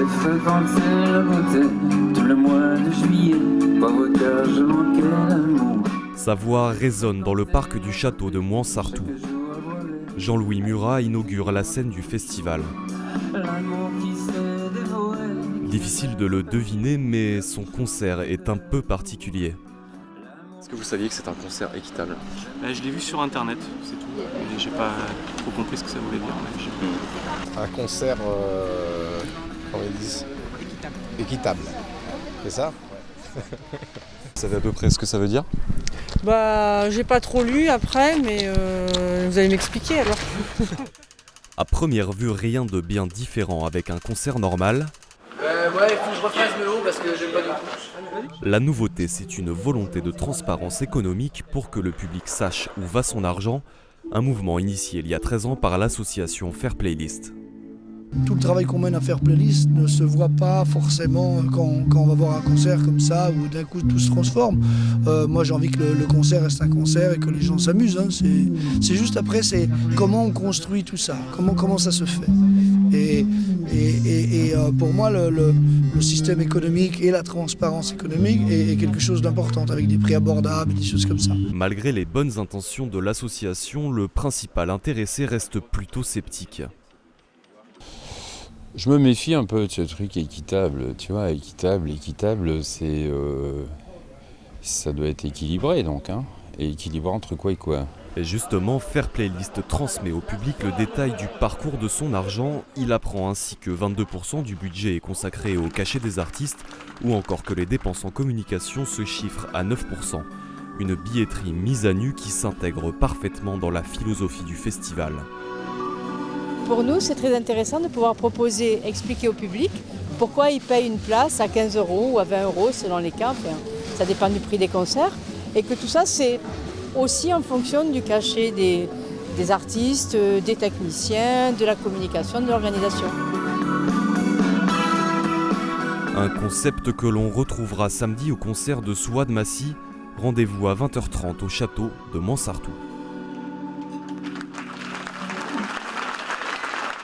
J'avais fréquenté le beauté tout le mois de juillet, pauvre cœur, je manquais l'amour. Sa voix résonne dans le parc du château de Mouansartou. Jean-Louis Murat inaugure la scène du festival. Difficile de le deviner, mais son concert est un peu particulier. Est-ce que vous saviez que c'est un concert équitable ? Je l'ai vu sur internet, c'est tout. Et j'ai pas trop compris ce que ça voulait dire. Un concert, comment ils disent ? Équitable. C'est ça ? Vous savez à peu près ce que ça veut dire ? J'ai pas trop lu après, mais vous allez m'expliquer alors. À première vue, rien de bien différent avec un concert normal. Il faut que je refasse le haut parce que j'aime pas du tout. La nouveauté, c'est une volonté de transparence économique pour que le public sache où va son argent, un mouvement initié il y a 13 ans par l'association Fair Playlist. Tout le travail qu'on mène à Fair Playlist ne se voit pas forcément quand on va voir un concert comme ça où d'un coup tout se transforme. Moi j'ai envie que le concert reste un concert et que les gens s'amusent. Hein. C'est juste après, c'est comment on construit tout ça, comment ça se fait. Et pour moi le système économique et la transparence économique est quelque chose d'important avec des prix abordables, des choses comme ça. Malgré les bonnes intentions de l'association, le principal intéressé reste plutôt sceptique. Je me méfie un peu de ce truc équitable, tu vois, équitable, c'est... ça doit être équilibré donc, hein. Et équilibré entre quoi et quoi ? Et justement, Fair Playlist transmet au public le détail du parcours de son argent. Il apprend ainsi que 22% du budget est consacré au cachet des artistes, ou encore que les dépenses en communication se chiffrent à 9%. Une billetterie mise à nu qui s'intègre parfaitement dans la philosophie du festival. Pour nous, c'est très intéressant de pouvoir proposer, expliquer au public pourquoi il paye une place à 15 € ou à 20 € selon les cas. Enfin, ça dépend du prix des concerts. Et que tout ça, c'est aussi en fonction du cachet des artistes, des techniciens, de la communication, de l'organisation. Un concept que l'on retrouvera samedi au concert de Souad Massi. Rendez-vous à 20h30 au château de Mouansartou.